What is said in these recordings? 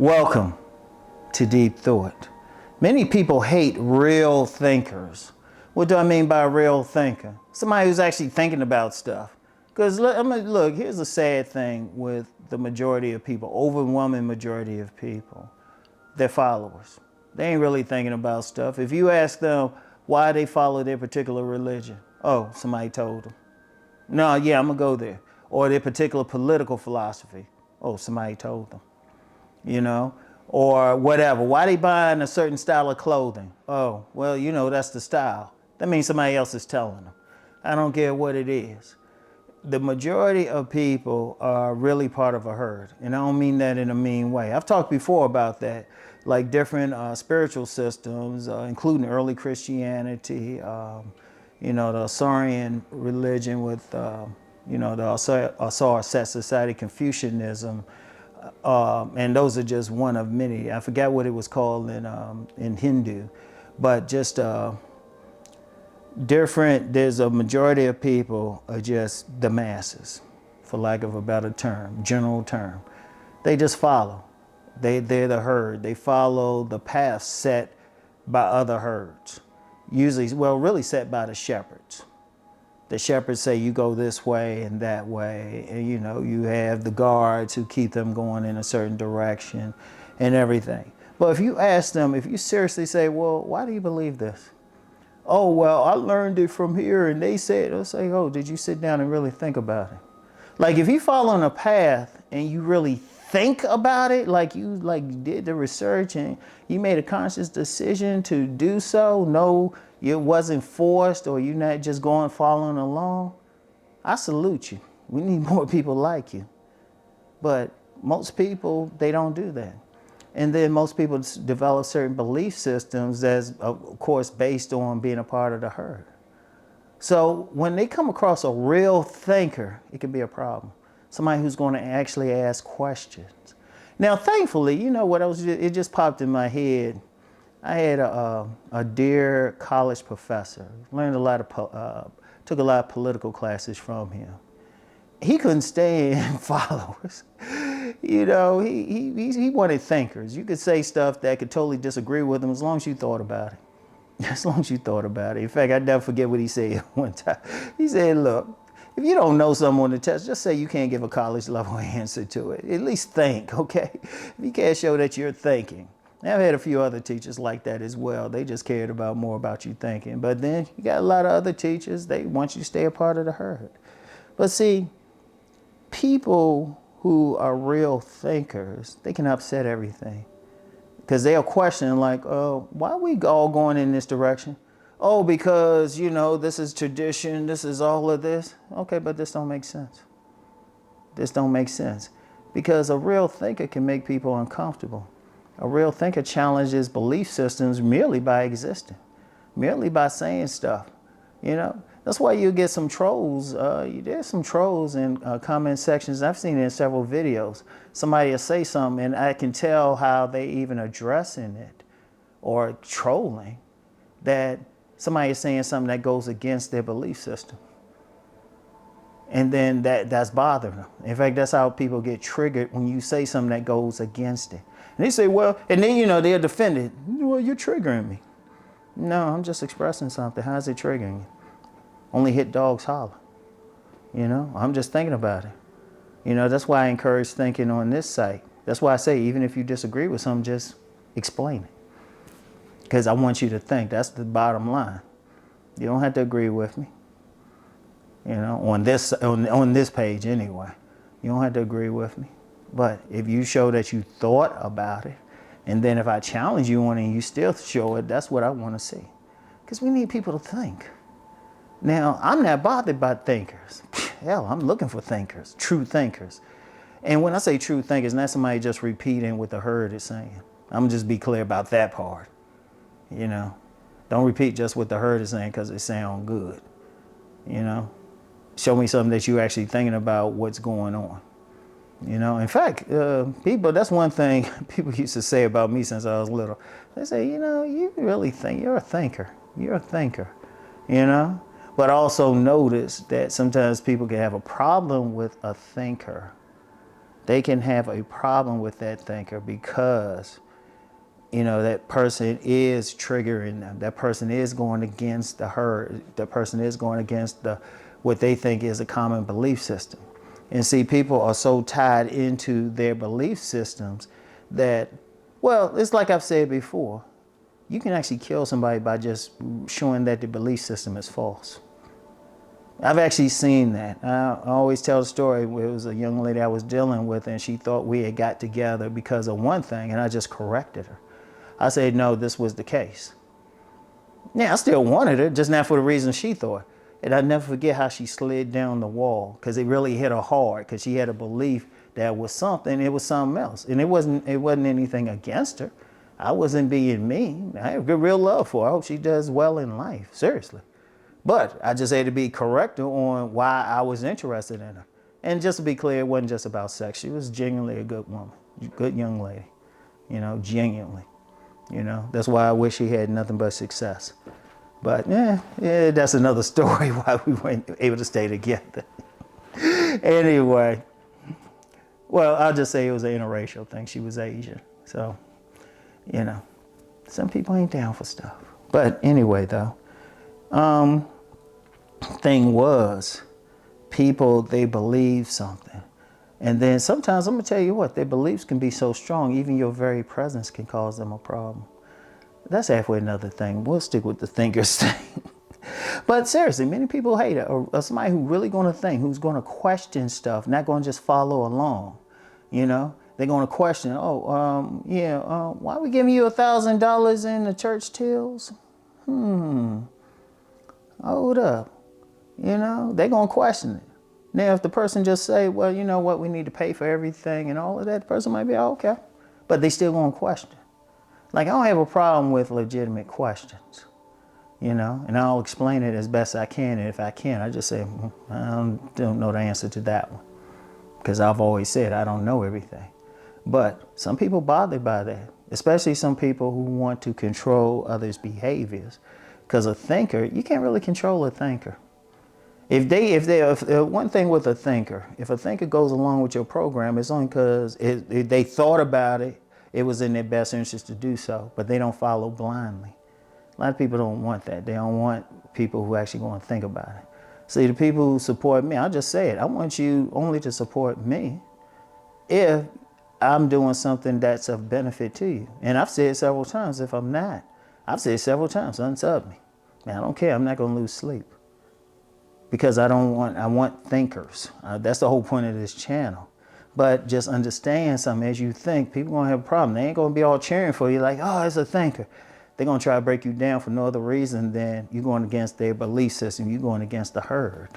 Welcome to Deep Thought. Many people hate real thinkers. What do I mean by a real thinker? Somebody who's actually thinking about stuff. Because look, here's the sad thing with the majority of people, overwhelming majority of people. They're followers. They ain't really thinking about stuff. If you ask them why they follow their particular religion, oh, somebody told them. No, yeah, I'm gonna go there. Or their particular political philosophy, oh, somebody told them. You know, or whatever. Why they buying a certain style of clothing? Oh, well, you know, that's the style. That means somebody else is telling them. I don't care what it is. The majority of people are really part of a herd. And I don't mean that in a mean way. I've talked before about that, like different spiritual systems, including early Christianity, you know, the Assyrian religion with, you know, the Asar Set Society, Confucianism. And those are just one of many. I forget what it was called in Hindu, but just different. There's a majority of people are just the masses, for lack of a better term, general term. They just follow. They're the herd. They follow the path set by other herds. Usually, well, really set by the shepherds. The shepherds say you go this way and that way, and you know, you have the guards who keep them going in a certain direction and everything. But if you ask them, if you seriously say, well, why do you believe this? Oh, well, I learned it from here and they said, they'll say, oh, did you sit down and really think about it? Like if you following a path and you really think about it, like you did the research and you made a conscious decision to do so, no, it wasn't forced or you're not just going following along, I salute you. We need more people like you. But most people, they don't do that. And then most people develop certain belief systems that's, of course, based on being a part of the herd. So when they come across a real thinker, it can be a problem. Somebody who's going to actually ask questions. Now, thankfully, you know what else? It just popped in my head. I had a dear college professor. Learned a lot of, took a lot of political classes from him. He couldn't stand followers. You know, he wanted thinkers. You could say stuff that could totally disagree with him as long as you thought about it. As long as you thought about it. In fact, I never forget what he said one time. He said, look, if you don't know something on the test, just say you can't give a college level answer to it. At least think, okay? If you can't show that you're thinking. I've had a few other teachers like that as well. They just cared about more about you thinking. But then you got a lot of other teachers, they want you to stay a part of the herd. But see, people who are real thinkers, they can upset everything. Because they'll question like, why are we all going in this direction? Oh, because, you know, this is tradition, this is all of this. Okay, but this don't make sense. This don't make sense. Because a real thinker can make people uncomfortable. A real thinker challenges belief systems merely by existing, merely by saying stuff, you know? That's why you get some trolls. There's some trolls in comment sections. I've seen it in several videos. Somebody will say something and I can tell how they even addressing it or trolling, that somebody is saying something that goes against their belief system. And then that's bothering them. In fact, that's how people get triggered when you say something that goes against it. And they say, well, and then, you know, they're defended. Well, you're triggering me. No, I'm just expressing something. How's it triggering you? Only hit dogs holler. You know, I'm just thinking about it. You know, that's why I encourage thinking on this site. That's why I say, even if you disagree with something, just explain it. Because I want you to think. That's the bottom line. You don't have to agree with me. You know, on this page anyway. You don't have to agree with me. But if you show that you thought about it, and then if I challenge you on it and you still show it, that's what I want to see. Because we need people to think. Now, I'm not bothered by thinkers. Hell, I'm looking for thinkers, true thinkers. And when I say true thinkers, not somebody just repeating what the herd is saying. I'm just be clear about that part. You know, don't repeat just what the herd is saying because it sounds good. You know, show me something that you're actually thinking about what's going on. You know, in fact, people, that's one thing people used to say about me since I was little. They say, you know, you really think, you're a thinker. You're a thinker, you know? But also notice that sometimes people can have a problem with a thinker They can have a problem with that thinker because, that person is triggering them. That person is going against the herd. That person is going against what they think is a common belief system. And see, people are so tied into their belief systems that, well, it's like I've said before, you can actually kill somebody by just showing that the belief system is false. I've actually seen that. I always tell the story where it was a young lady I was dealing with, and she thought we had got together because of one thing, and I just corrected her. I said, no, this was the case. Yeah, I still wanted her, just not for the reason she thought. And I never forget how she slid down the wall, because it really hit her hard, because she had a belief that was something, it was something else. And it wasn't anything against her. I wasn't being mean. I have good real love for her. I hope she does well in life, seriously. But I just had to be corrected on why I was interested in her. And just to be clear, it wasn't just about sex. She was genuinely a good woman, good young lady, genuinely. That's why I wish she had nothing but success. But yeah, that's another story why we weren't able to stay together. Anyway, well, I'll just say it was an interracial thing. She was Asian. So, some people ain't down for stuff. But anyway, though, thing was, people, they believe something. And then sometimes, I'm going to tell you what, their beliefs can be so strong, even your very presence can cause them a problem. That's halfway another thing. We'll stick with the thinkers thing. But seriously, many people hate it. Or somebody who really going to think, who's going to question stuff, not going to just follow along. They're going to question, why are we giving you $1,000 in the church tills? Hold up. They're going to question it. Now, if the person just say, well, you know what, we need to pay for everything and all of that, the person might be, okay. But they still going to question. Like, I don't have a problem with legitimate questions, and I'll explain it as best I can. And if I can, I just say, I don't know the answer to that one. Because I've always said I don't know everything. But some people bothered by that, especially some people who want to control others' behaviors. Because a thinker, you can't really control a thinker. If one thing with a thinker, if a thinker goes along with your program, it's only because they thought about it. It was in their best interest to do so, but they don't follow blindly. A lot of people don't want that. They don't want people who actually going to think about it. See, the people who support me, I'll just say it. I want you only to support me if I'm doing something that's of benefit to you. And I've said several times, if I'm not, I've said several times, unsub me. Man, I don't care. I'm not going to lose sleep. Because I want thinkers. That's the whole point of this channel. But just understand something. As you think, people are going to have a problem. They ain't going to be all cheering for you like, oh, it's a thinker. They're going to try to break you down for no other reason than you're going against their belief system. You're going against the herd.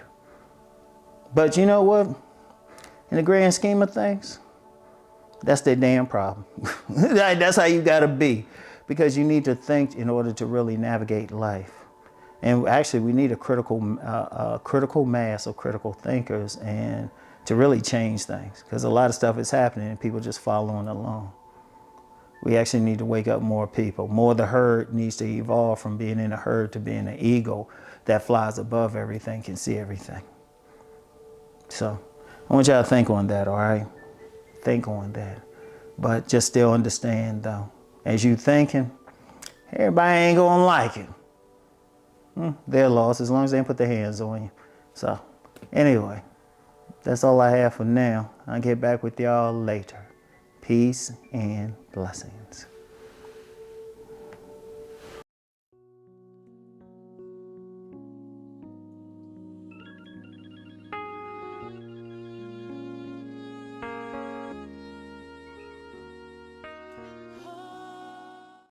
But you know what? In the grand scheme of things, that's their damn problem. That's how you got to be. Because you need to think in order to really navigate life. And actually, we need a critical mass of critical thinkers and to really change things. Because a lot of stuff is happening and people just following along. We actually need to wake up more people. More of the herd needs to evolve from being in a herd to being an eagle that flies above everything, can see everything. So I want y'all to think on that, all right? Think on that. But just still understand, though, as you thinking, everybody ain't going to like it. They're lost as long as they don't put their hands on you. So anyway, that's all I have for now. I'll get back with y'all later. Peace and blessings.